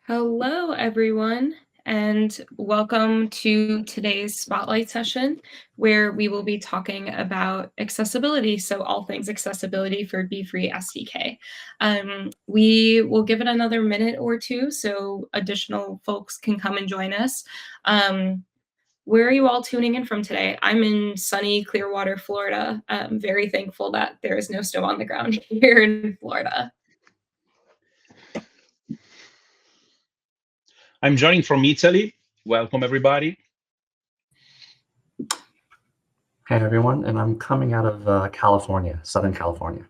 Hello, everyone, and welcome to today's Spotlight session, where we will be talking about accessibility, so all things accessibility for Beefree SDK. We will give it another minute or two so additional folks can come and join us. Where are you all tuning in from today? I'm in sunny Clearwater, Florida. I'm very thankful that there is no snow on the ground here in Florida. I'm joining from Italy. Welcome, everybody. Hey, everyone, and I'm coming out of California, Southern California.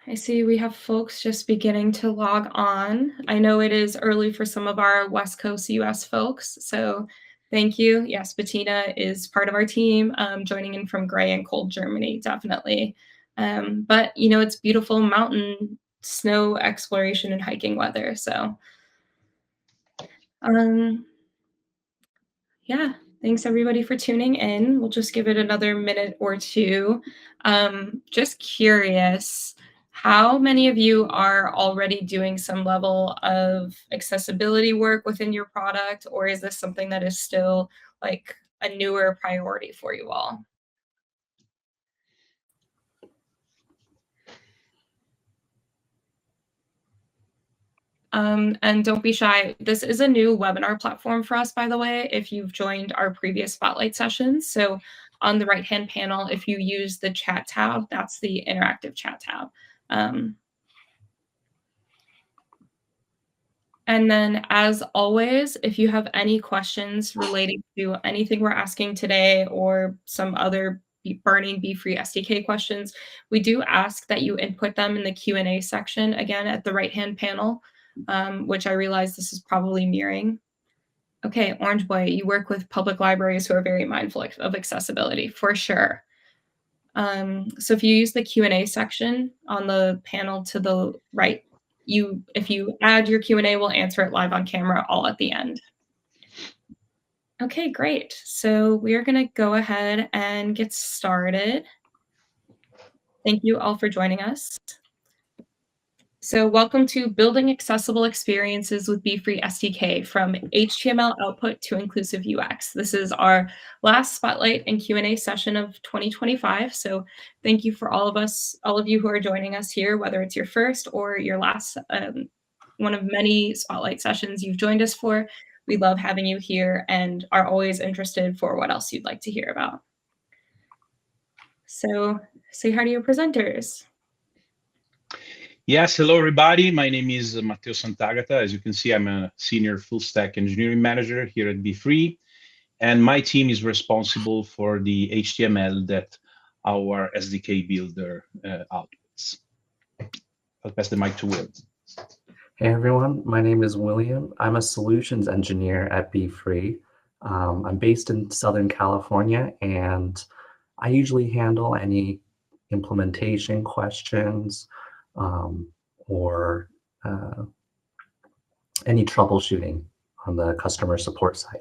I see we have folks just beginning to log on. I know it is early for some of our West Coast US folks, so thank you. Yes, Bettina is part of our team, joining in from gray and cold Germany, definitely. But, it's beautiful mountain snow exploration and hiking weather, so yeah, thanks everybody for tuning in. We'll just give it another minute or two. Just curious, how many of you are already doing some level of accessibility work within your product, or is this something that is still like a newer priority for you all? And don't be shy. This is a new webinar platform for us, by the way, if you've joined our previous Spotlight sessions. So on the right-hand panel, if you use the chat tab, that's the interactive chat tab. And then, as always, if you have any questions relating to anything we're asking today or some other burning Beefree SDK questions, we do ask that you input them in the Q&A section, again, at the right-hand panel, which I realize this is probably mirroring. Okay, Orange Boy, you work with public libraries who are very mindful of accessibility, for sure. So if you use the Q&A section on the panel to the right, if you add your Q&A, we'll answer it live on camera all at the end. Okay, great. So we are going to go ahead and get started. Thank you all for joining us. So welcome to Building Accessible Experiences with Beefree SDK, from HTML output to inclusive UX. This is our last Spotlight and Q&A session of 2025. So thank you for all of you who are joining us here, whether it's your first or your last, one of many Spotlight sessions you've joined us for. We love having you here and are always interested for what else you'd like to hear about. So say hi to your presenters. Yes, hello, everybody. My name is Matteo Sant'Agata. As you can see, I'm a senior full-stack engineering manager here at Beefree, and my team is responsible for the HTML that our SDK builder outputs. I'll pass the mic to Will. Hey, everyone. My name is William. I'm a solutions engineer at Beefree. I'm based in Southern California, and I usually handle any implementation questions or any troubleshooting on the customer support side.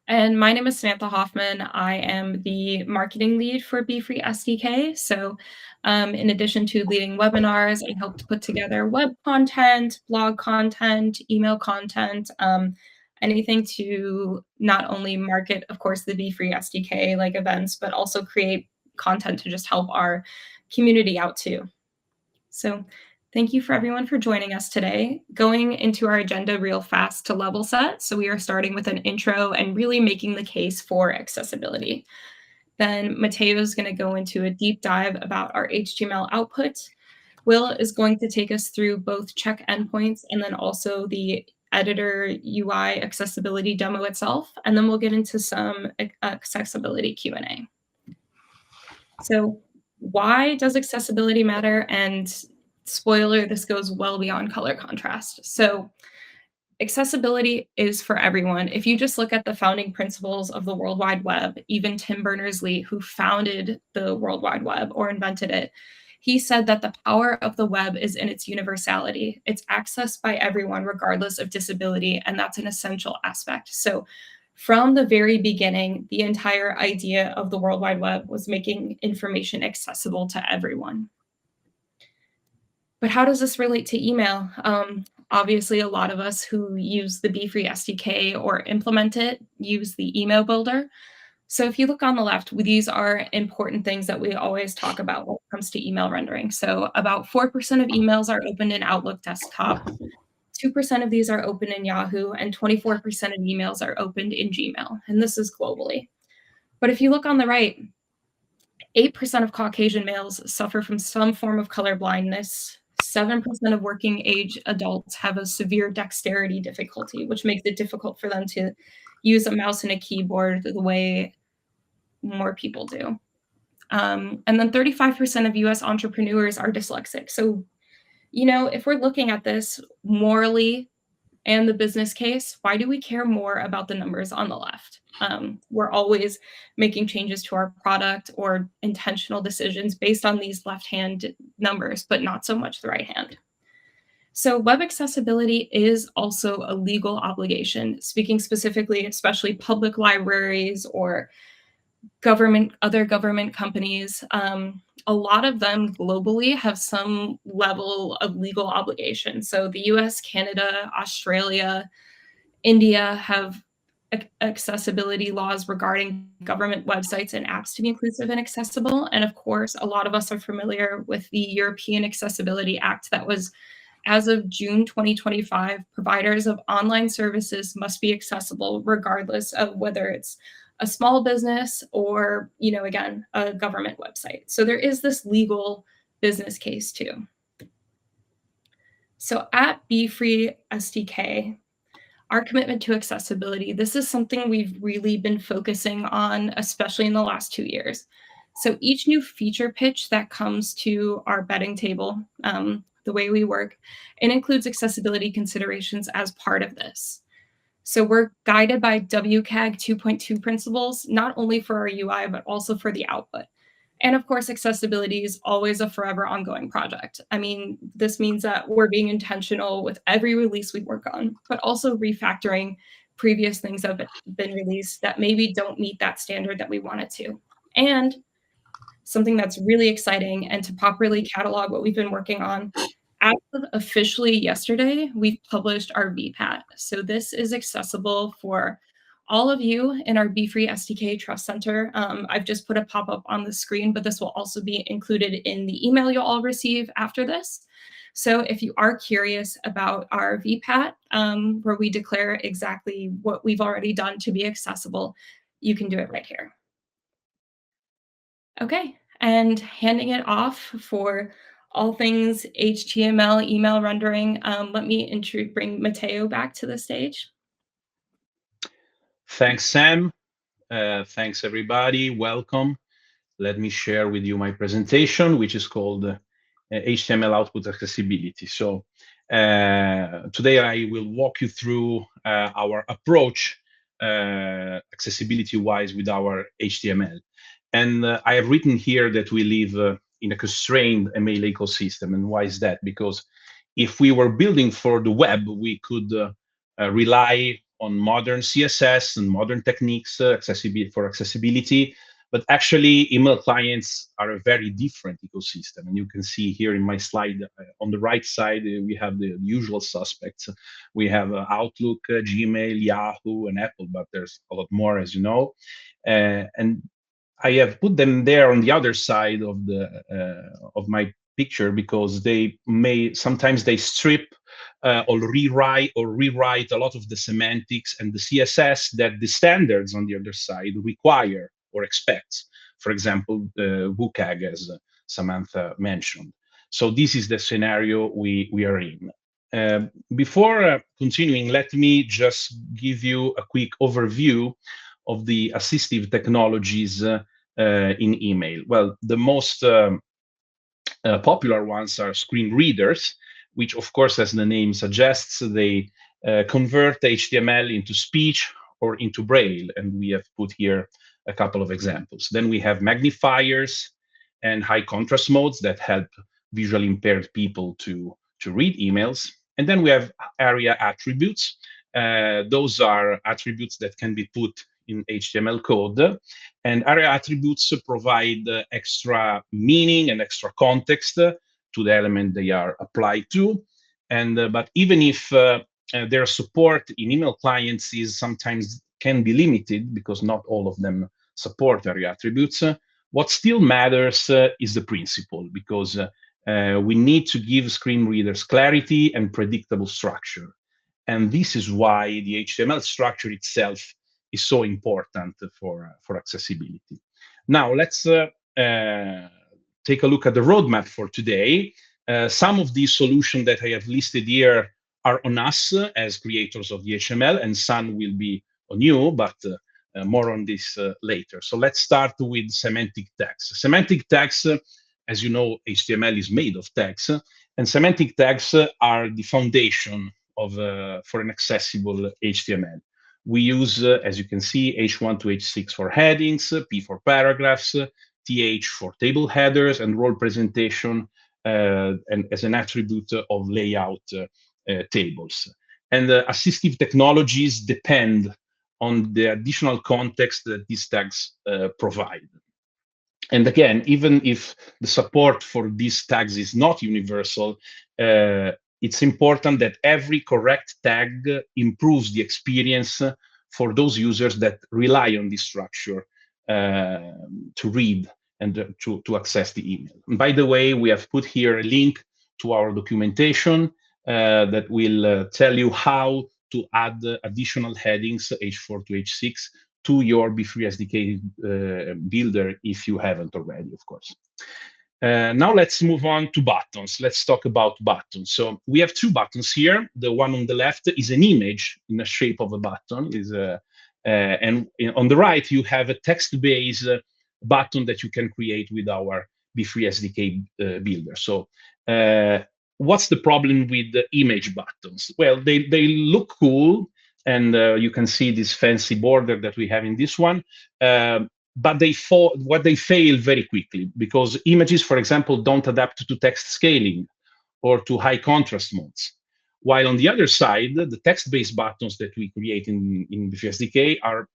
And my name is Samantha Hoffman. I am the marketing lead for Beefree SDK. So in addition to leading webinars, I help to put together web content, blog content, email content, anything to not only market, of course, the Beefree SDK like events, but also create content to just help our community out too. So thank you for everyone for joining us today. Going into our agenda real fast to level set. So we are starting with an intro and really making the case for accessibility. Then Matteo is going to go into a deep dive about our HTML output. Will is going to take us through both check endpoints and then also the editor UI accessibility demo itself. And then we'll get into some accessibility Q&A. So why does accessibility matter? And spoiler, this goes well beyond color contrast. So accessibility is for everyone. If you just look at the founding principles of the World Wide Web, even Tim Berners-Lee, who founded the World Wide Web or invented it, he said that the power of the web is in its universality. It's accessed by everyone, regardless of disability, and that's an essential aspect. So from the very beginning, the entire idea of the World Wide Web was making information accessible to everyone. But how does this relate to email? Obviously, a lot of us who use the Beefree SDK or implement it use the email builder. So if you look on the left, these are important things that we always talk about when it comes to email rendering. So about 4% of emails are opened in Outlook desktop, 2% of these are open in Yahoo, and 24% of emails are opened in Gmail. And this is globally. But if you look on the right, 8% of Caucasian males suffer from some form of color blindness. 7% of working age adults have a severe dexterity difficulty, which makes it difficult for them to use a mouse and a keyboard the way more people do. And then 35% of US entrepreneurs are dyslexic. So, if we're looking at this morally and the business case, why do we care more about the numbers on the left? We're always making changes to our product or intentional decisions based on these left-hand numbers, but not so much the right hand. So web accessibility is also a legal obligation, speaking specifically, especially public libraries or other government companies. A lot of them globally have some level of legal obligation. So the US, Canada, Australia, India have accessibility laws regarding government websites and apps to be inclusive and accessible. And of course, a lot of us are familiar with the European Accessibility Act that was, as of June 2025, providers of online services must be accessible regardless of whether it's a small business or, again, a government website. So there is this legal business case too. So at Beefree SDK, our commitment to accessibility, this is something we've really been focusing on, especially in the last 2 years. So each new feature pitch that comes to our betting table, the way we work, it includes accessibility considerations as part of this. So we're guided by WCAG 2.2 principles, not only for our UI, but also for the output. And of course, accessibility is always a forever ongoing project. I mean, this means that we're being intentional with every release we work on, but also refactoring previous things that have been released that maybe don't meet that standard that we want it to. And something that's really exciting, and to properly catalog what we've been working on, as of officially yesterday, we've published our VPAT. So this is accessible for all of you in our Beefree SDK Trust Center. I've just put a pop-up on the screen, but this will also be included in the email you'll all receive after this. So if you are curious about our VPAT, where we declare exactly what we've already done to be accessible, you can do it right here. Okay, and handing it off for all things HTML email rendering, let me bring Matteo back to the stage. Thanks, Sam. Thanks, everybody. Welcome. Let me share with you my presentation, which is called HTML Output Accessibility. So today I will walk you through our approach accessibility-wise with our HTML. And I have written here that we live in a constrained email ecosystem. And why is that? Because if we were building for the web, we could rely on modern CSS and modern techniques for accessibility. But actually, email clients are a very different ecosystem. And you can see here in my slide, on the right side, we have the usual suspects. We have Outlook, Gmail, Yahoo, and Apple, but there's a lot more, as you know. And I have put them there on the other side of my picture because sometimes they strip or rewrite a lot of the semantics and the CSS that the standards on the other side require or expects. For example, the WCAG, as Samantha mentioned. So this is the scenario we are in. Before continuing, let me just give you a quick overview of the assistive technologies in email. Well, the most popular ones are screen readers, which, of course, as the name suggests, they convert HTML into speech or into Braille, and we have put here a couple of examples. Then we have magnifiers and high contrast modes that help visually impaired people to read emails. And then we have ARIA attributes. Those are attributes that can be put in HTML code. And ARIA attributes provide extra meaning and extra context to the element they are applied to. And but even if their support in email clients is sometimes can be limited because not all of them support ARIA attributes, what still matters is the principle, because we need to give screen readers clarity and predictable structure. And this is why the HTML structure itself is so important for accessibility. Now, let's take a look at the roadmap for today. Some of these solutions that I have listed here are on us as creators of the HTML, and some will be on you, but more on this later. So let's start with semantic tags. Semantic tags, as you know, HTML is made of tags, and semantic tags are the foundation of for an accessible HTML. We use, as you can see, H1 to H6 for headings, P for paragraphs, TH for table headers, and role presentation and as an attribute of layout tables. And assistive technologies depend on the additional context that these tags provide. And again, even if the support for these tags is not universal, it's important that every correct tag improves the experience for those users that rely on this structure to read and to access the email. And by the way, we have put here a link to our documentation that will tell you how to add additional headings, H4 to H6, to your Beefree SDK builder if you haven't already, of course. Now let's move on to buttons. Let's talk about buttons. So we have two buttons here. The one on the left is an image in the shape of a button, and on the right you have a text-based button that you can create with our Beefree SDK builder. So what's the problem with the image buttons? Well, they look cool, and you can see this fancy border that we have in this one. But they fail very quickly, because images, for example, don't adapt to text scaling or to high contrast modes. While on the other side, the text-based buttons that we create in Beefree SDK are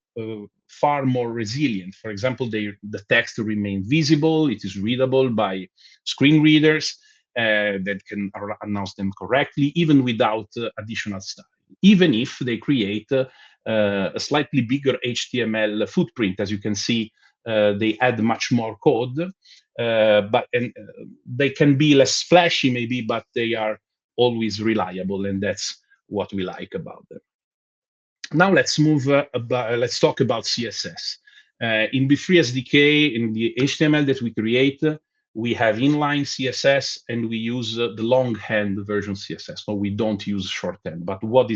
far more resilient. For example, the text remains visible, it is readable by screen readers that can announce them correctly, even without additional style, even if they create a slightly bigger HTML footprint. As you can see, they add much more code, but they can be less flashy maybe, but they are always reliable, and that's what we like about them. Now let's let's talk about CSS. In Beefree SDK, in the HTML that we create, we have inline CSS, and we use the longhand version CSS. So we don't use shorthand. But what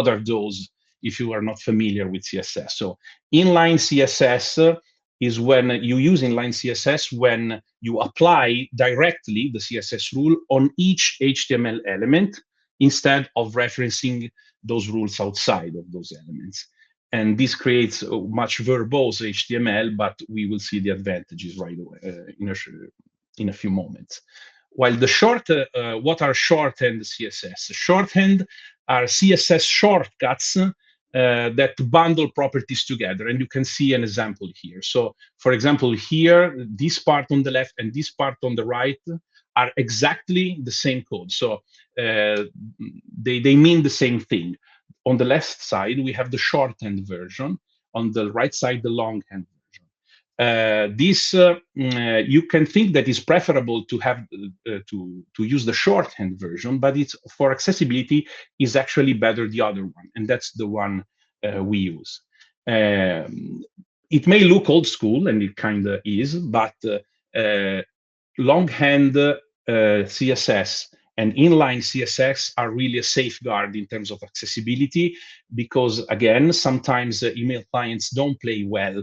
are those if you are not familiar with CSS? So inline CSS is when you use inline CSS when you apply directly the CSS rule on each HTML element instead of referencing those rules outside of those elements. And this creates a much verbose HTML, but we will see the advantages right away in a few moments. While the what are shorthand CSS? Shorthand are CSS shortcuts that bundle properties together, and you can see an example here. So, for example, here, this part on the left and this part on the right are exactly the same code. So they mean the same thing. On the left side, we have the shorthand version. On the right side, the longhand version. You can think that it's preferable to have to use the shorthand version, but it's for accessibility is actually better the other one, and that's the one we use. It may look old school, and it kind of is, but longhand CSS and inline CSS are really a safeguard in terms of accessibility, because again, sometimes email clients don't play well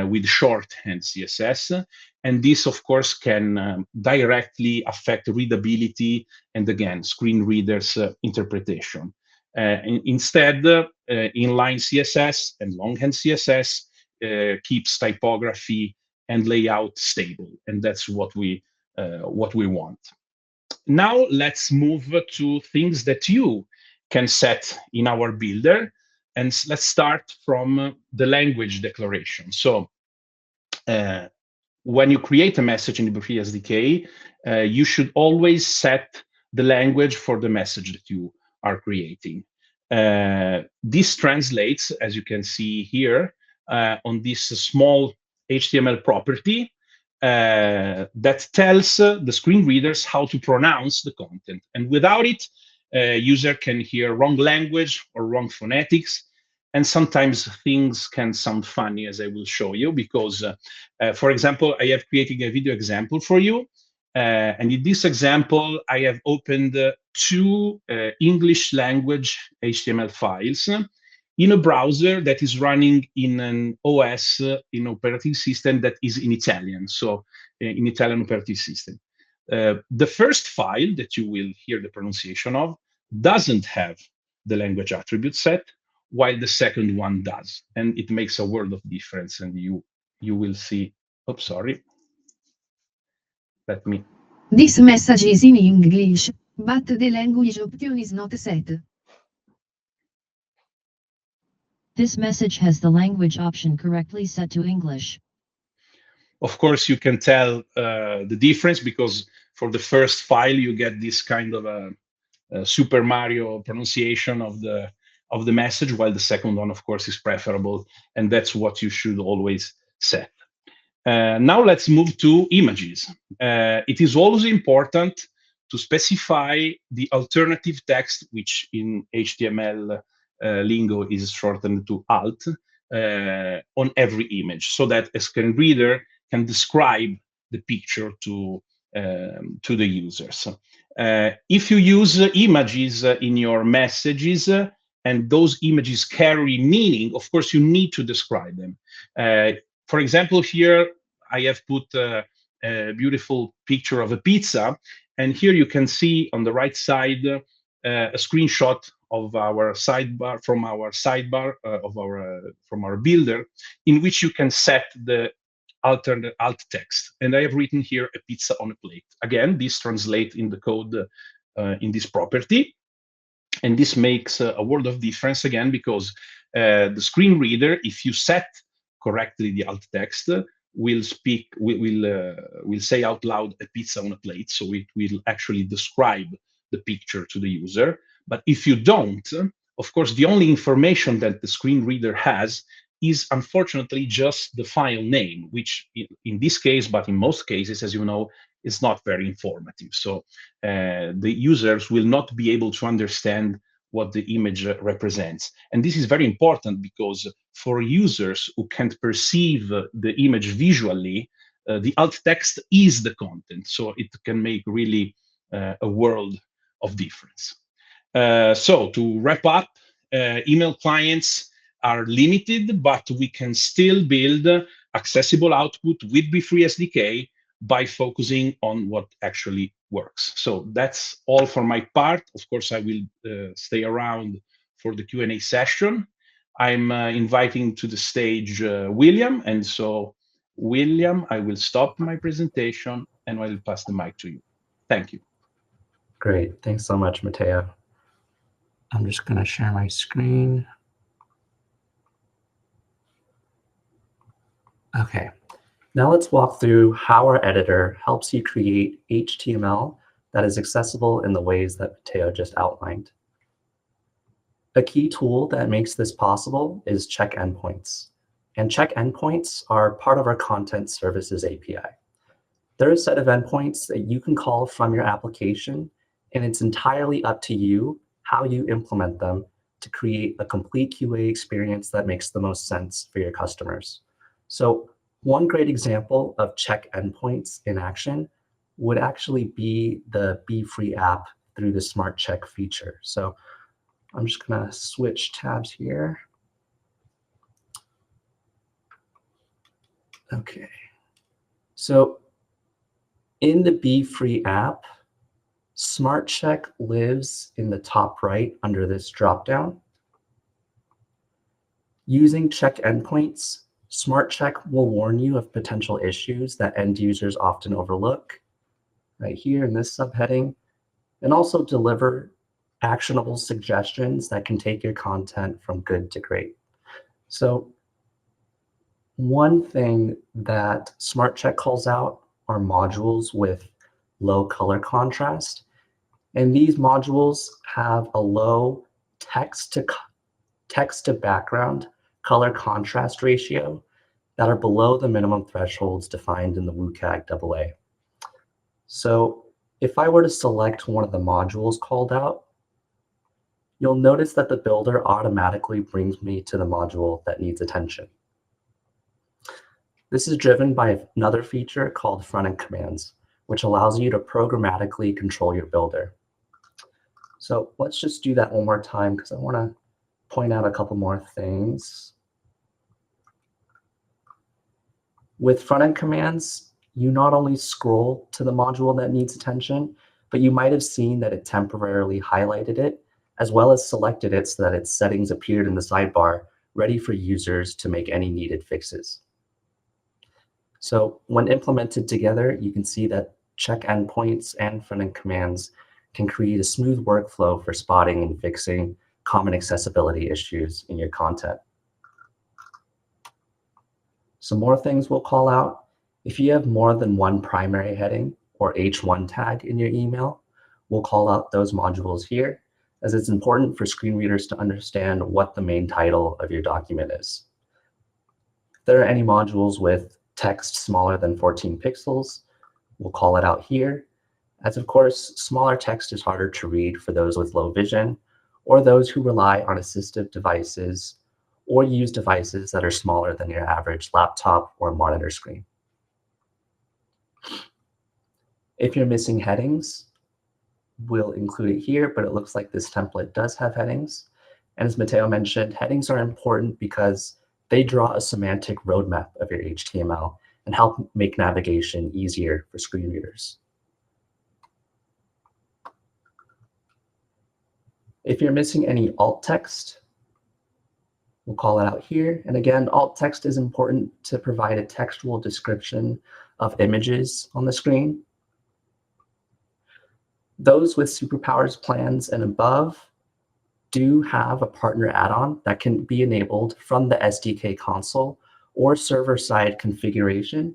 with shorthand CSS, and this of course can directly affect readability and again screen readers interpretation. Instead, inline CSS and longhand CSS keeps typography and layout stable, and that's what we want. Now let's move to things that you can set in our builder, and let's start from the language declaration. So when you create a message in the Beefree SDK, you should always set the language for the message that you are creating. This translates, as you can see here, on this small HTML property that tells the screen readers how to pronounce the content. And without it, user can hear wrong language or wrong phonetics. And sometimes things can sound funny, as I will show you, because, for example, I have created a video example for you. And in this example, I have opened two English language HTML files in a browser that is running in an OS, in operating system that is in Italian, so in Italian operating system. The first file that you will hear the pronunciation of doesn't have the language attribute set, while the second one does. And it makes a world of difference. And you will see, oops, sorry. Let me. This message is in English, but the language option is not set. This message has the language option correctly set to English. Of course, you can tell the difference because for the first file, you get this kind of a Super Mario pronunciation of the message, while the second one, of course, is preferable. And that's what you should always set. Now let's move to images. It is always important to specify the alternative text, which in HTML lingo is shortened to alt, on every image, so that a screen reader can describe the picture to the users. If you use images in your messages, and those images carry meaning, of course, you need to describe them. For example, here I have put a beautiful picture of a pizza, and here you can see on the right side a screenshot of our sidebar from our builder, in which you can set the alternate alt text. And I have written here a pizza on a plate. Again, this translates in the code in this property. And this makes a world of difference again, because the screen reader, if you set correctly the alt text, will say out loud a pizza on a plate. So it will actually describe the picture to the user. But if you don't, of course, the only information that the screen reader has is unfortunately just the file name, which in this case, but in most cases, as you know, is not very informative. So the users will not be able to understand what the image represents. And this is very important because for users who can't perceive the image visually, the alt text is the content. So it can make really a world of difference. So to wrap up, email clients are limited, but we can still build accessible output with Beefree SDK by focusing on what actually works. So that's all for my part. Of course, I will stay around for the Q&A session. I'm inviting to the stage William. And so, William, I will stop my presentation and I will pass the mic to you. Thank you. Great. Thanks so much, Matteo. I'm just going to share my screen. Okay. Now let's walk through how our editor helps you create HTML that is accessible in the ways that Matteo just outlined. A key tool that makes this possible is Check Endpoints. And Check Endpoints are part of our Content Services API. They're a set of endpoints that you can call from your application, and it's entirely up to you how you implement them to create a complete QA experience that makes the most sense for your customers. So one great example of Check Endpoints in action would actually be the Beefree app through the Smart Check feature. So I'm just going to switch tabs here. Okay. So in the Beefree app, Smart Check lives in the top right under this dropdown. Using Check Endpoints, Smart Check will warn you of potential issues that end users often overlook, right here in this subheading, and also deliver actionable suggestions that can take your content from good to great. So One thing that Smart Check calls out are modules with low color contrast. And these modules have a low text to background color contrast ratio that are below the minimum thresholds defined in the WCAG AA. So if I were to select one of the modules called out, you'll notice that the builder automatically brings me to the module that needs attention. This is driven by another feature called Frontend Commands, which allows you to programmatically control your builder. So let's just do that one more time because I want to point out a couple more things. With Frontend Commands, you not only scroll to the module that needs attention, but you might have seen that it temporarily highlighted it, as well as selected it so that its settings appeared in the sidebar, ready for users to make any needed fixes. So when implemented together, you can see that check endpoints and Frontend Commands can create a smooth workflow for spotting and fixing common accessibility issues in your content. Some more things we'll call out. If you have more than one primary heading or H1 tag in your email, we'll call out those modules here, as it's important for screen readers to understand what the main title of your document is. If there are any modules with text smaller than 14 pixels, we'll call it out here, as of course, smaller text is harder to read for those with low vision or those who rely on assistive devices or use devices that are smaller than your average laptop or monitor screen. If you're missing headings, we'll include it here, but it looks like this template does have headings. And as Matteo mentioned, headings are important because they draw a semantic roadmap of your HTML and help make navigation easier for screen readers. If you're missing any alt text, we'll call it out here. And again, alt text is important to provide a textual description of images on the screen. Those with superpowers plans and above do have a partner add-on that can be enabled from the SDK console or server-side configuration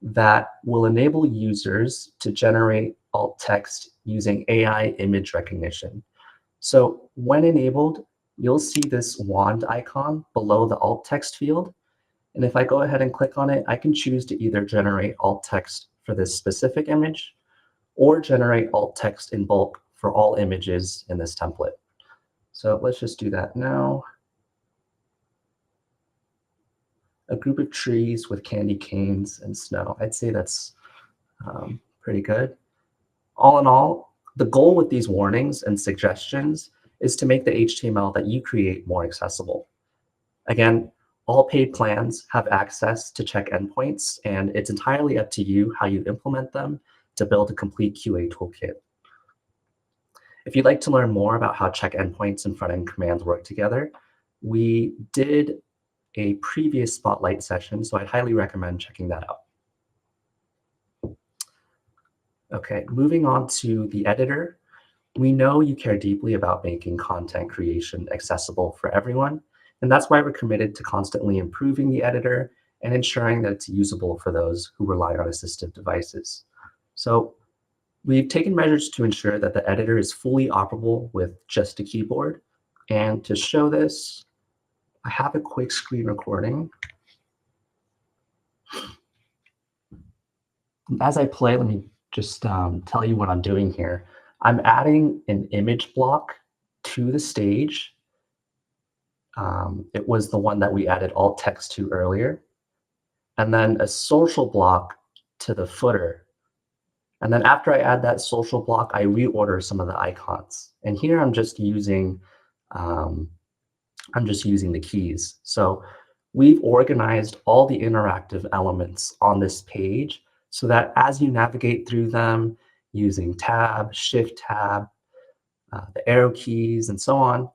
that will enable users to generate alt text using AI image recognition. So when enabled, you'll see this wand icon below the alt text field. And if I go ahead and click on it, I can choose to either generate alt text for this specific image or generate alt text in bulk for all images in this template. So let's just do that now. A group of trees with candy canes and snow. I'd say that's pretty good. All in all, the goal with these warnings and suggestions is to make the HTML that you create more accessible. Again, all paid plans have access to check endpoints, and it's entirely up to you how you implement them to build a complete QA toolkit. If you'd like to learn more about how check endpoints and front-end commands work together, we did a previous Spotlight session, so I'd highly recommend checking that out. Okay, moving on to the editor. We know you care deeply about making content creation accessible for everyone, and that's why we're committed to constantly improving the editor and ensuring that it's usable for those who rely on assistive devices. So we've taken measures to ensure that the editor is fully operable with just a keyboard. And to show this, I have a quick screen recording. As I play, let me just tell you what I'm doing here. I'm adding an image block to the stage. It was the one that we added alt text to earlier. And then a social block to the footer. And then after I add that social block, I reorder some of the icons. And here I'm just using the keys. So we've organized all the interactive elements on this page so that as you navigate through them using tab, shift tab, the arrow keys, and so on,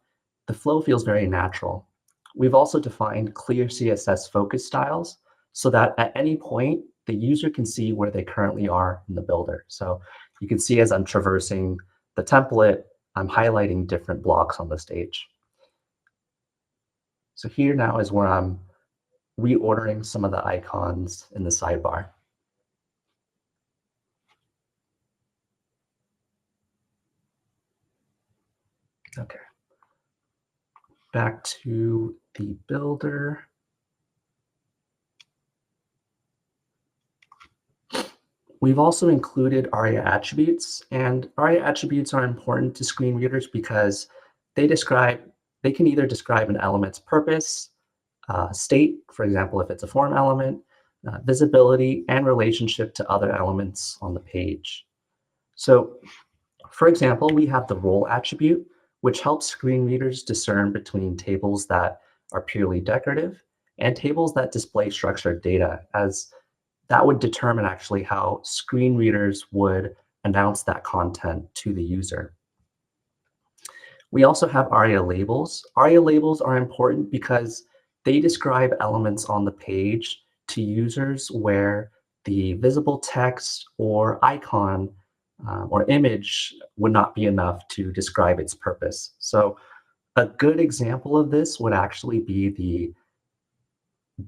the flow feels very natural. We've also defined clear CSS focus styles so that at any point, the user can see where they currently are in the builder. So you can see as I'm traversing the template, I'm highlighting different blocks on the stage. So here now is where I'm reordering some of the icons in the sidebar. Okay. Back to the builder. We've also included ARIA attributes, and ARIA attributes are important to screen readers because they can either describe an element's purpose, state, for example, if it's a form element, visibility, and relationship to other elements on the page. So, for example, we have the role attribute, which helps screen readers discern between tables that are purely decorative and tables that display structured data, as that would determine actually how screen readers would announce that content to the user. We also have ARIA labels. ARIA labels are important because they describe elements on the page to users where the visible text or icon or image would not be enough to describe its purpose. So a good example of this would actually be the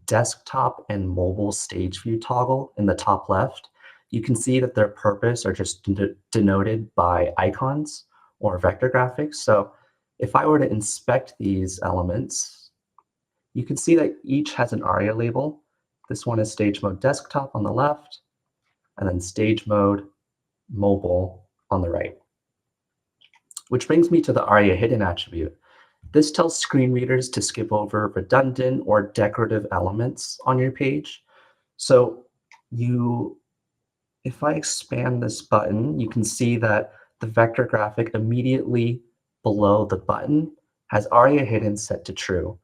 desktop and mobile stage view toggle in the top left. You can see that their purpose are just denoted by icons or vector graphics. So if I were to inspect these elements, you can see that each has an ARIA label. This one is stage mode desktop on the left, and then stage mode mobile on the right. Which brings me to the ARIA hidden attribute. This tells screen readers to skip over redundant or decorative elements on your page. So if I expand this button, you can see that the vector graphic immediately below the button has ARIA hidden set to true.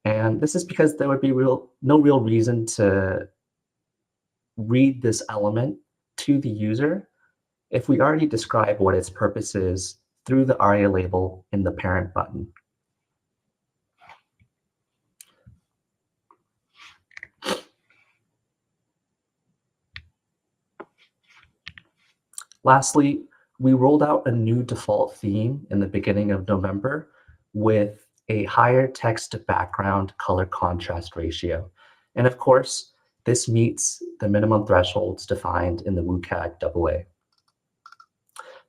And this is because there would be no real reason to read this element to the user if we already describe what its purpose is through the ARIA label in the parent button. Lastly, we rolled out a new default theme in the beginning of November with a higher text to background color contrast ratio. And of course, this meets the minimum thresholds defined in the WCAG AA.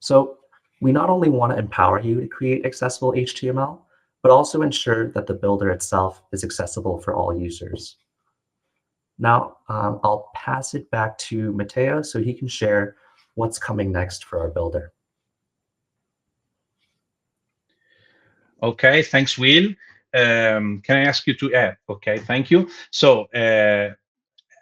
So we not only want to empower you to create accessible HTML, but also ensure that the builder itself is accessible for all users. Now, I'll pass it back to Matteo so he can share what's coming next for our builder. Okay, thanks, Will. Can I ask you to add? Okay, thank you. So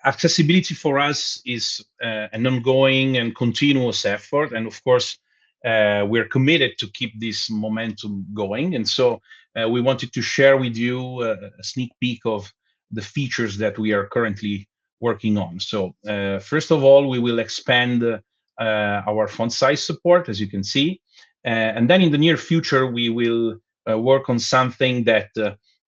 accessibility for us is an ongoing and continuous effort. And of course, we're committed to keep this momentum going. And so we wanted to share with you a sneak peek of the features that we are currently working on. So first of all, we will expand our font size support, as you can see. And then in the near future, we will work on something that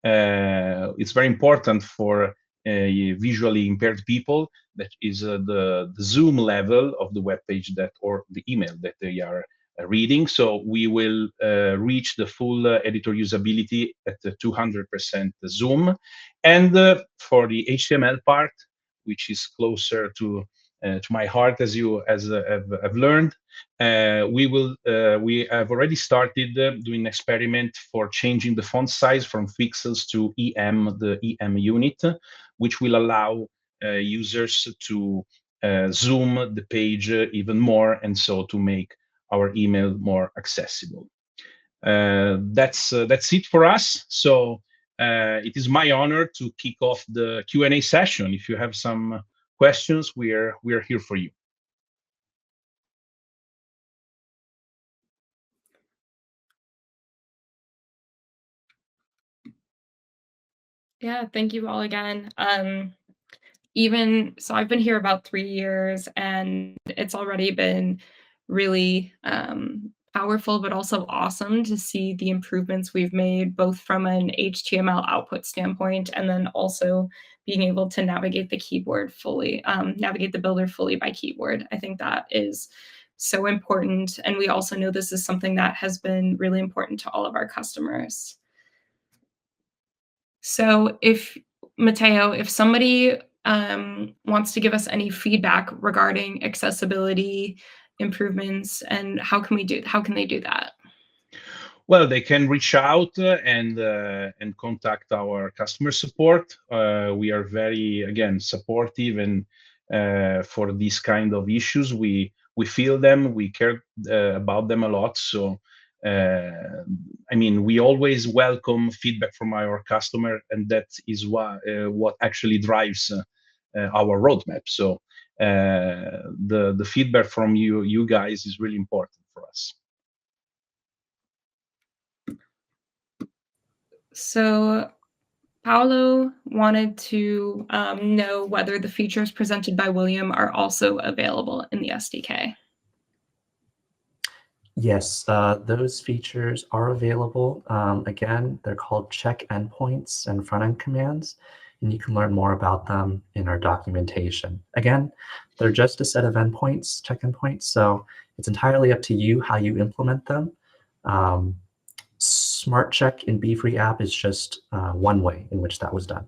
it's very important for visually impaired people, that is the zoom level of the web page or the email that they are reading. So we will reach the full editor usability at the 200% zoom. And for the HTML part, which is closer to my heart, as I've learned, we have already started doing an experiment for changing the font size from pixels to EM, the EM unit, which will allow users to zoom the page even more, and so to make our email more accessible. That's it for us. So it is my honor to kick off the Q&A session. If you have some questions, we are here for you. Yeah, thank you all again. So I've been here about 3 years, and it's already been really powerful, but also awesome to see the improvements we've made, both from an HTML output standpoint, and then also being able to navigate the keyboard fully, navigate the builder fully by keyboard. I think that is so important. And we also know this is something that has been really important to all of our customers. So if Matteo, if somebody wants to give us any feedback regarding accessibility improvements, and how can they do that? Well, they can reach out and contact our customer support. We are very, again, supportive, and for these kind of issues, we feel them, we care about them a lot. So, I mean, we always welcome feedback from our customer, and that is what actually drives our roadmap. So, the feedback from you guys is really important for us. So Paolo wanted to know whether the features presented by William are also available in the SDK. Yes, those features are available. Again, they're called check endpoints and front-end commands, and you can learn more about them in our documentation. Again, they're just a set of endpoints, check endpoints, so it's entirely up to you how you implement them. Smart Check in Beefree app is just one way in which that was done.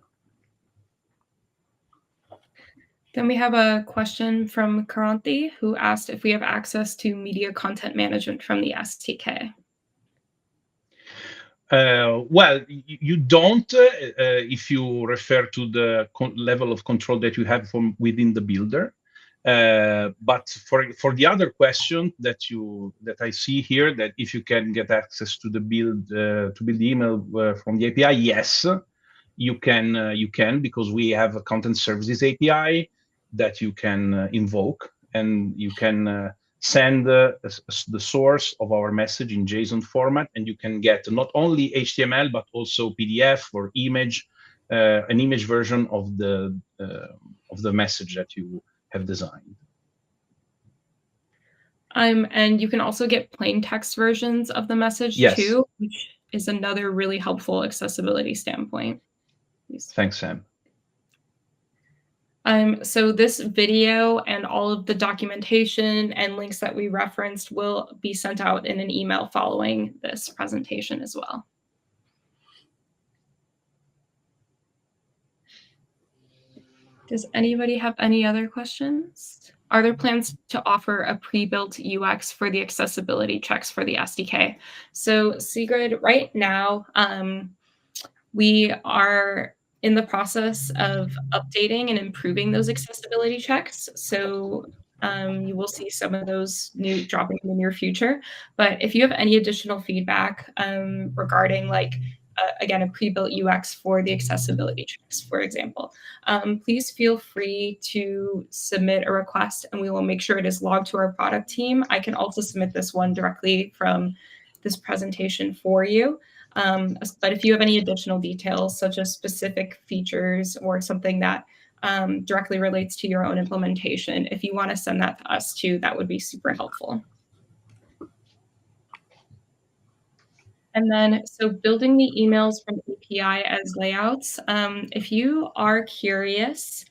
Then we have a question from Karanthi, who asked if we have access to media content management from the SDK. Well, you don't if you refer to the level of control that you have from within the builder. But for the other question that I see here, that if you can get access to the build the email from the API, yes, you can, because we have a content services API that you can invoke, and you can send the source of our message in JSON format, and you can get not only HTML but also PDF or image, an image version of the message that you have designed. And you can also get plain text versions of the message too, which is another really helpful accessibility standpoint. Thanks, Sam. So this video and all of the documentation and links that we referenced will be sent out in an email following this presentation as well. Does anybody have any other questions? Are there plans to offer a pre-built UX for the accessibility checks for the SDK? So Sigrid, right now, we are in the process of updating and improving those accessibility checks. So you will see some of those new dropping in the near future. But if you have any additional feedback regarding again, a pre-built UX for the accessibility checks, for example, please feel free to submit a request and we will make sure it is logged to our product team. I can also submit this one directly from this presentation for you. But if you have any additional details, such as specific features or something that directly relates to your own implementation, if you want to send that to us too, that would be super helpful. And then, so building the emails from API as layouts, if you are curious,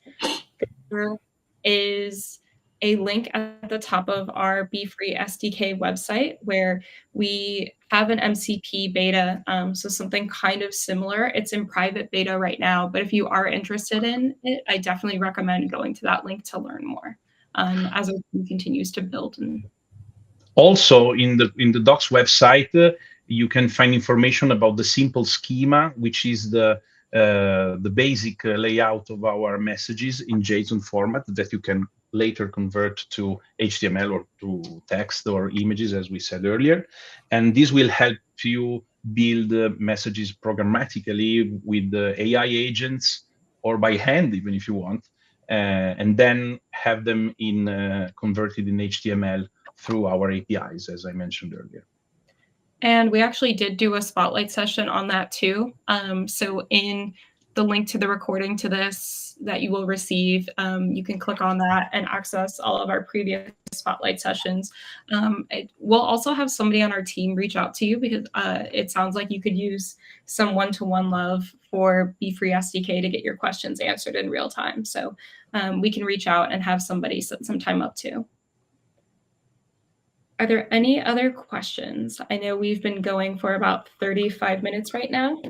there is a link at the top of our Beefree SDK website where we have an MCP beta, so something kind of similar. It's in private beta right now, but if you are interested in it, I definitely recommend going to that link to learn more as our team continues to build. And also, in the docs website, you can find information about the simple schema, which is the basic layout of our messages in JSON format that you can later convert to HTML or to text or images, as we said earlier. And this will help you build messages programmatically with the AI agents or by hand, even if you want, and then have them converted in HTML through our APIs, as I mentioned earlier. And we actually did do a spotlight session on that too. So in the link to the recording to this that you will receive, you can click on that and access all of our previous spotlight sessions. We'll also have somebody on our team reach out to you because it sounds like you could use some one-to-one love for Beefree SDK to get your questions answered in real time. So we can reach out and have somebody set some time up too. Are there any other questions? I know we've been going for about 35 minutes right now.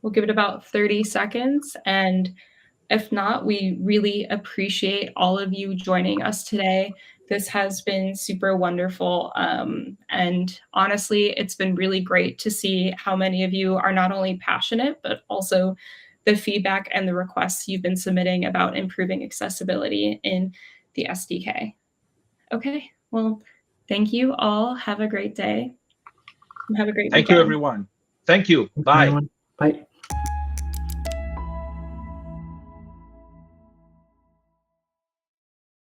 We'll give it about 30 seconds. And if not, we really appreciate all of you joining us today. This has been super wonderful. And honestly, it's been really great to see how many of you are not only passionate, but also the feedback and the requests you've been submitting about improving accessibility in the SDK. Okay, well, thank you all. Have a great day. Have a great weekend. Thank you, everyone. Thank you. Bye. Bye.